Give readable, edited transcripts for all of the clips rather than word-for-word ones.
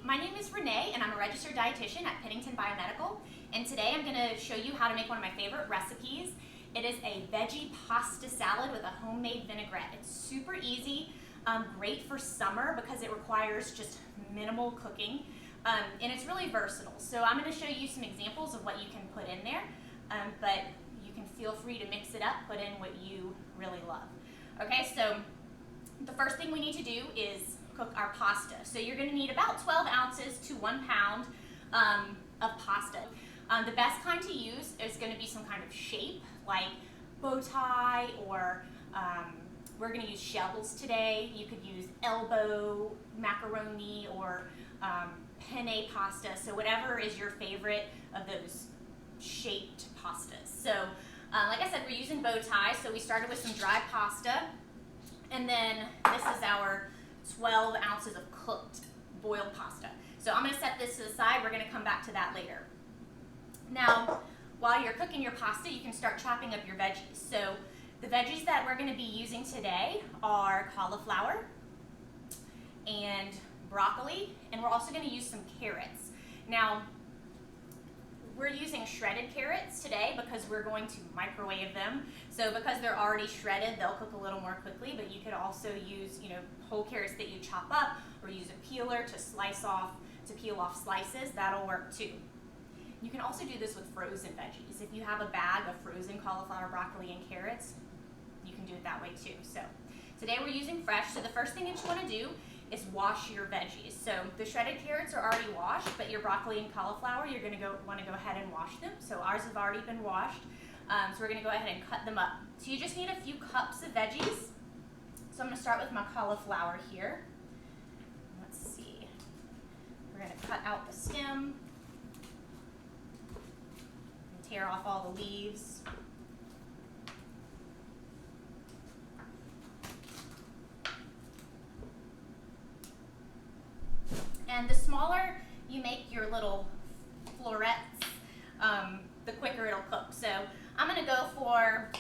my name is Renee and I'm a registered dietitian at Pennington Biomedical, and today I'm going to show you how to make one of my favorite recipes. It is a veggie pasta salad with a homemade vinaigrette. It's super easy, great for summer because it requires just minimal cooking, and it's really versatile. So I'm going to show you some examples of what you can put in there, but you can feel free to mix it up, put in what you really love. Okay, so the first thing we need to do is cook our pasta. So you're going to need about 12 ounces to 1 pound of pasta. The best kind to use is going to be some kind of shape, like bow tie, or we're going to use shells today. You could use elbow macaroni or penne pasta, so whatever is your favorite of those shaped pastas. So like I said, we're using bow tie, so we started with some dry pasta, and then this is our 12 ounces of cooked boiled pasta. So I'm going to set this to the side. We're going to come back to that later. Now, while you're cooking your pasta, you can start chopping up your veggies. So the veggies that we're going to be using today are cauliflower and broccoli, and we're also going to use some carrots. Now, we're using shredded carrots today because we're going to microwave them. So because they're already shredded, they'll cook a little more quickly, but you could also use, whole carrots that you chop up, or use a peeler to peel off slices. That'll work too. You can also do this with frozen veggies. If you have a bag of frozen cauliflower, broccoli, and carrots, you can do it that way too. So today we're using fresh. So the first thing that you want to do is wash your veggies. So the shredded carrots are already washed, but your broccoli and cauliflower, you're going to want to go ahead and wash them. So ours have already been washed. So we're going to go ahead and cut them up. So you just need a few cups of veggies. So I'm going to start with my cauliflower here. Let's see. We're going to cut out the stem and tear off all the leaves. And the smaller you make your little florets, the quicker it'll cook. So I'm going to go for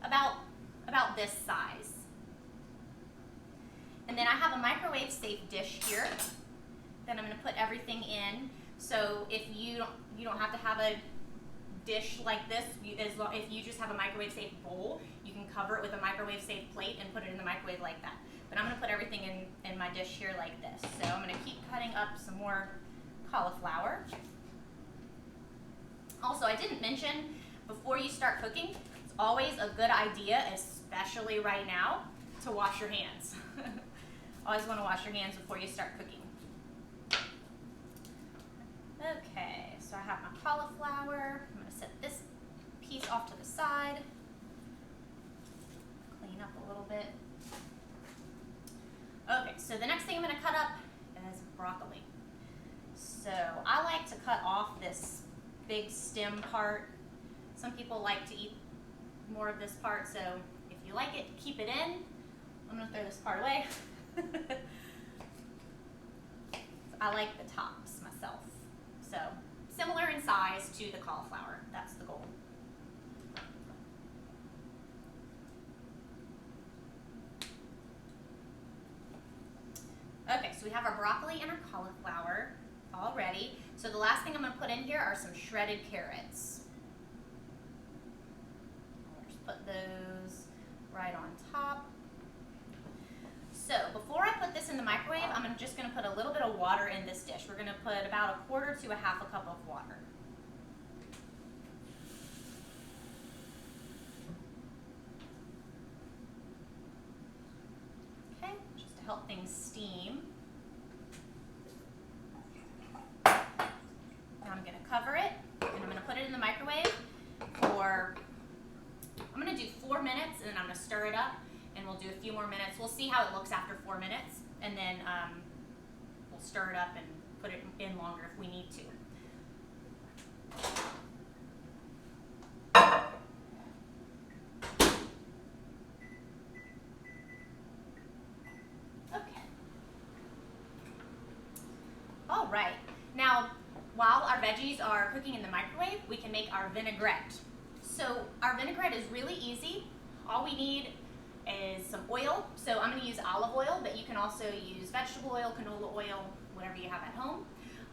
about this size. And then I have a microwave safe dish here that I'm going to put everything in. So if you don't have to have a dish like this, if you just have a microwave safe bowl, you can cover it with a microwave safe plate and put it in the microwave like that. But I'm going to put everything in my dish here like this. So I'm going to keep cutting up some more cauliflower. Also, I didn't mention, before you start cooking, it's always a good idea, especially right now, to wash your hands. Always want to wash your hands before you start cooking. Okay, so I have my cauliflower. I'm going to set this piece off to the side. Clean up a little bit. Okay, so the next thing I'm going to cut up is broccoli. So I like to cut off this big stem part. Some people like to eat more of this part, so if you like it, keep it in. I'm going to throw this part away. I like the tops myself. So similar in size to the cauliflower. That's the goal. Okay, so we have our broccoli and our cauliflower all ready. So the last thing I'm going to put in here are some shredded carrots. I'll just put those right on top. So before I put this in the microwave, I'm just going to put a little bit of water in this dish. We're going to put about 1/4 to 1/2 cup of water. Okay, just to help things steam. Now I'm going to cover it, and I'm going to put it in the microwave for, I'm going to do 4 minutes, and then I'm going to stir it up, and we'll do a few more minutes. We'll see how it looks after 4 minutes, and then we'll stir it up and put it in longer if we need to. Okay. All right. Now, while our veggies are cooking in the microwave, we can make our vinaigrette. So our vinaigrette is really easy. All we need is some oil. So I'm going to use olive oil, but you can also use vegetable oil, canola oil, whatever you have at home.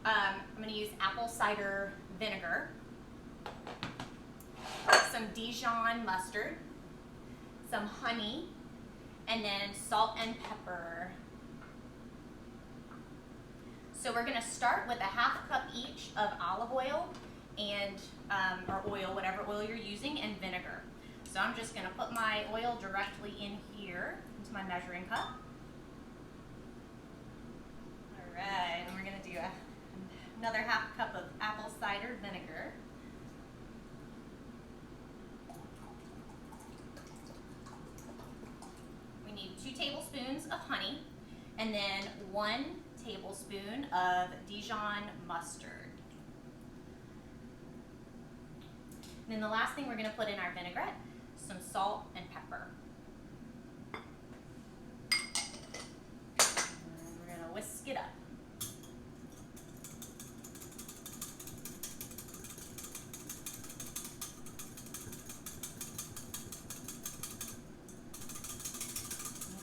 I'm going to use apple cider vinegar, some Dijon mustard, some honey, and then salt and pepper. So we're going to start with a 1/2 cup each of olive oil and or oil, whatever oil you're using, and vinegar. So I'm just going to put my oil directly in here into my measuring cup. All right, and we're going to do another 1/2 cup of apple cider vinegar. We need 2 tablespoons of honey, and then 1 tablespoon of Dijon mustard. And then the last thing we're going to put in our vinaigrette, some salt and pepper. And we're going to whisk it up.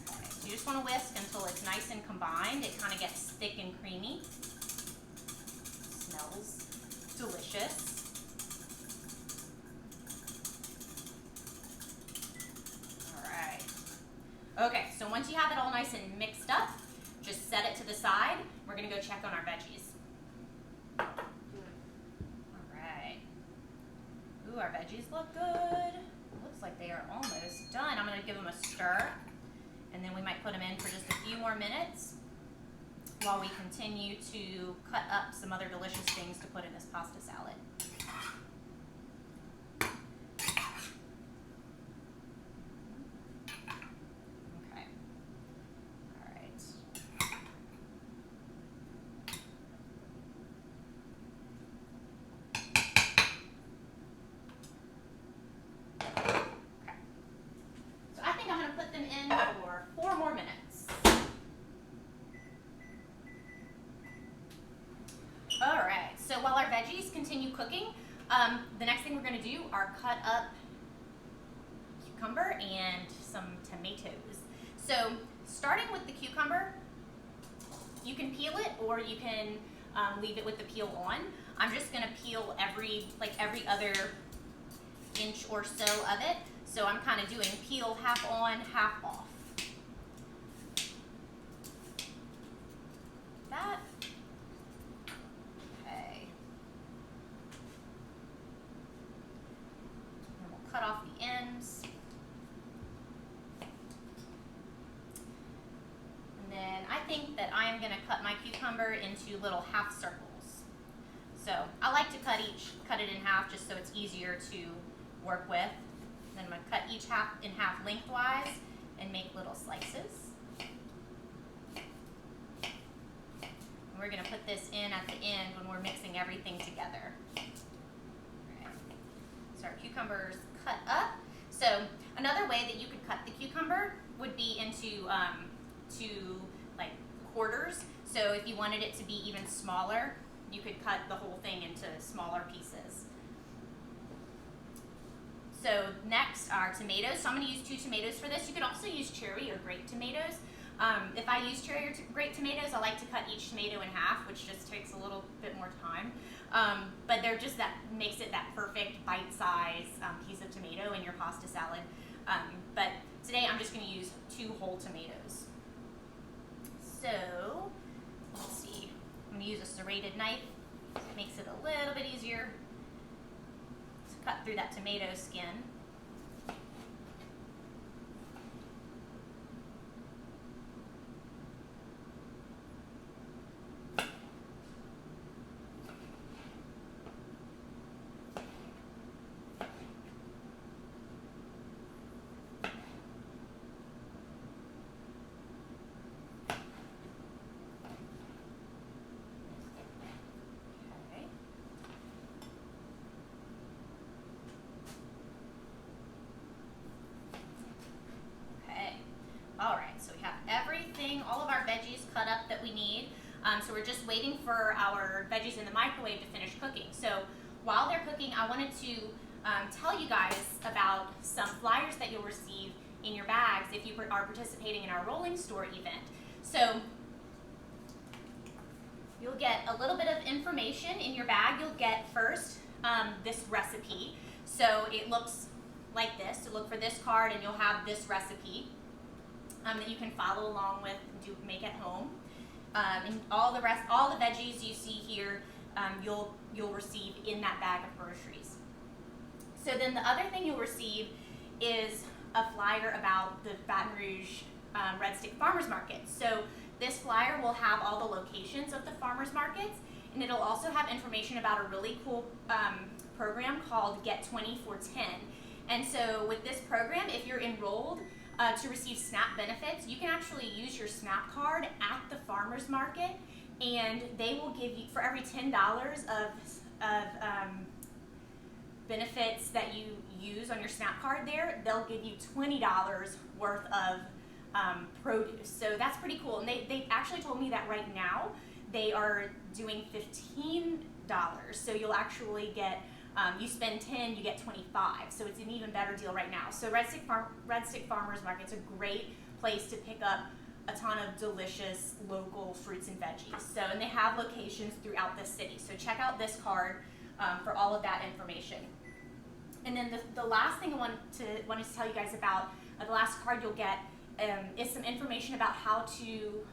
Okay, so you just want to whisk until it's nice and combined. It kind of gets thick and creamy. Smells delicious. Okay, so once you have it all nice and mixed up, just set it to the side. We're going to go check on our veggies. All right. Ooh, our veggies look good. Looks like they are almost done. I'm going to give them a stir, and then we might put them in for just a few more minutes while we continue to cut up some other delicious things to put in this pasta salad. For 4 more minutes. All right, so while our veggies continue cooking, the next thing we're going to do are cut up cucumber and some tomatoes. So starting with the cucumber, you can peel it or you can leave it with the peel on. I'm just going to peel every other inch or so of it. So I'm kind of doing peel half on, half off. That. Okay. And we'll cut off the ends. And then I think that I'm going to cut my cucumber into little half circles. So I like to cut it in half just so it's easier to work with. Then I'm going to cut each in half lengthwise and make little slices. And we're going to put this in at the end when we're mixing everything together. Right. So our cucumber's cut up. So another way that you could cut the cucumber would be into like quarters. So if you wanted it to be even smaller, you could cut the whole thing into smaller pieces. So next are tomatoes. So I'm going to use 2 tomatoes for this. You could also use cherry or grape tomatoes. If I use cherry or grape tomatoes, I like to cut each tomato in half, which just takes a little bit more time. But they're just that makes it that perfect bite-size piece of tomato in your pasta salad. But today I'm just going to use 2 whole tomatoes. So let's see. I'm going to use a serrated knife. It makes it a little bit easier to cut through that tomato skin. All of our veggies cut up that we need. So we're just waiting for our veggies in the microwave to finish cooking. So while they're cooking, I wanted to tell you guys about some flyers that you'll receive in your bags if you are participating in our rolling store event. So you'll get a little bit of information in your bag. You'll get first this recipe. So it looks like this. So look for this card and you'll have this recipe that you can follow along with and make at home. And all the veggies you see here, you'll receive in that bag of groceries. So then the other thing you'll receive is a flyer about the Baton Rouge Red Stick Farmers Market. So this flyer will have all the locations of the farmers markets, and it'll also have information about a really cool program called Get 20 for 10. And so with this program, if you're enrolled to receive SNAP benefits, you can actually use your SNAP card at the farmers market, and they will give you, for every $10 of benefits that you use on your SNAP card there, they'll give you $20 worth of produce. So that's pretty cool. And they actually told me that right now they are doing $15. So you'll actually get, you spend 10, you get 25. So it's an even better deal right now. So Red Stick Farmers Market's a great place to pick up a ton of delicious local fruits and veggies. So, and they have locations throughout the city. So check out this card for all of that information. And then the last thing I wanted to tell you guys about, the last card you'll get is some information about how to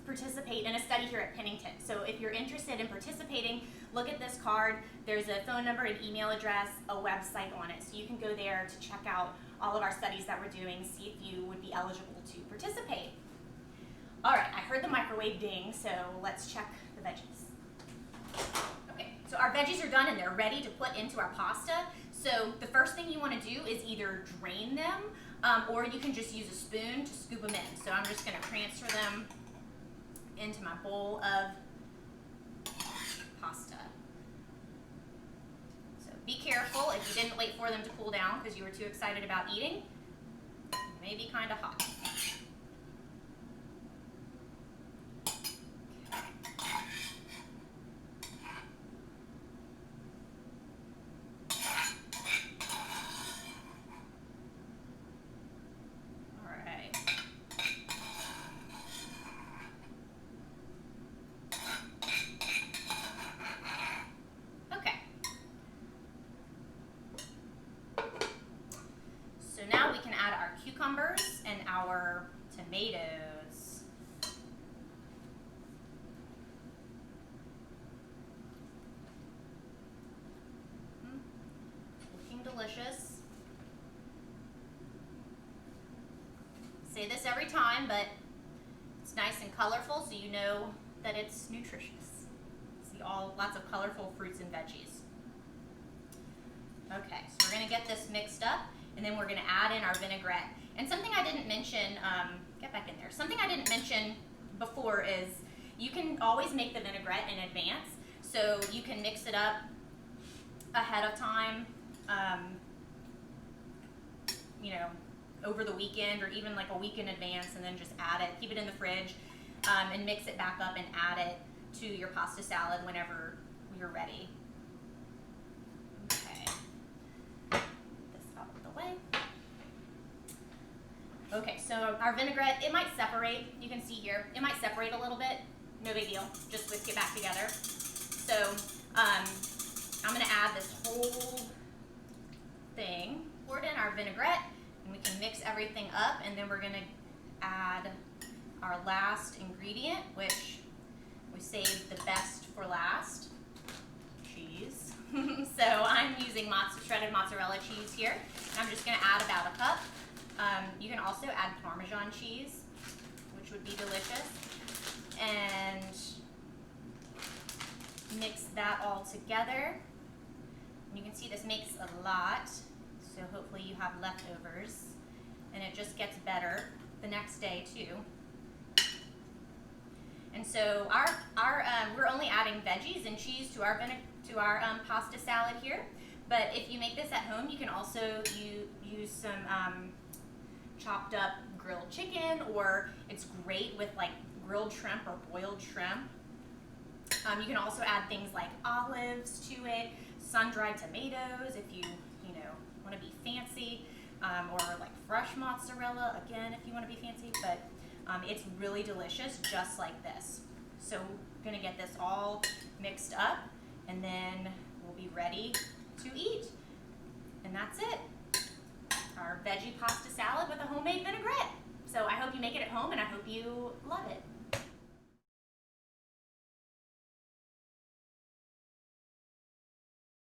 participate in a study here at Pennington. So if you're interested in participating, look at this card. There's a phone number, an email address, a website on it. So you can go there to check out all of our studies that we're doing, see if you would be eligible to participate. All right, I heard the microwave ding, so let's check the veggies. Okay, so our veggies are done and they're ready to put into our pasta. So the first thing you want to do is either drain them or you can just use a spoon to scoop them in. So I'm just going to transfer them into my bowl of pasta. So be careful if you didn't wait for them to cool down because you were too excited about eating. They may be kind of hot. Now we can add our cucumbers and our tomatoes. Looking delicious. Say this every time, but it's nice and colorful so you know that it's nutritious. See lots of colorful fruits and veggies. Okay, so we're going to get this mixed up. And then we're going to add in our vinaigrette. And something I didn't mention, get back in there. Something I didn't mention before is you can always make the vinaigrette in advance. So you can mix it up ahead of time, you know, over the weekend or even like a week in advance, and then just add it, keep it in the fridge, and mix it back up and add it to your pasta salad whenever you're ready. Okay, so our vinaigrette, it might separate. You can see here, it might separate a little bit. No big deal, just whisk it back together. So I'm gonna add this whole thing, pour it in our vinaigrette, and we can mix everything up, and then we're gonna add our last ingredient, which we saved the best for last, cheese. So I'm using shredded mozzarella cheese here, and I'm just gonna add about a cup. You can also add Parmesan cheese, which would be delicious, and mix that all together. And you can see this makes a lot, so hopefully you have leftovers, and it just gets better the next day too. And so we're only adding veggies and cheese to our pasta salad here, but if you make this at home, you can also use some chopped up grilled chicken, or it's great with like grilled shrimp or boiled shrimp. You can also add things like olives to it, sun-dried tomatoes if you want to be fancy, or like fresh mozzarella again if you want to be fancy. But it's really delicious just like this. So we're gonna get this all mixed up and then we'll be ready to eat. And that's it. Our veggie pasta salad with a homemade vinaigrette. So I hope you make it at home and I hope you love it.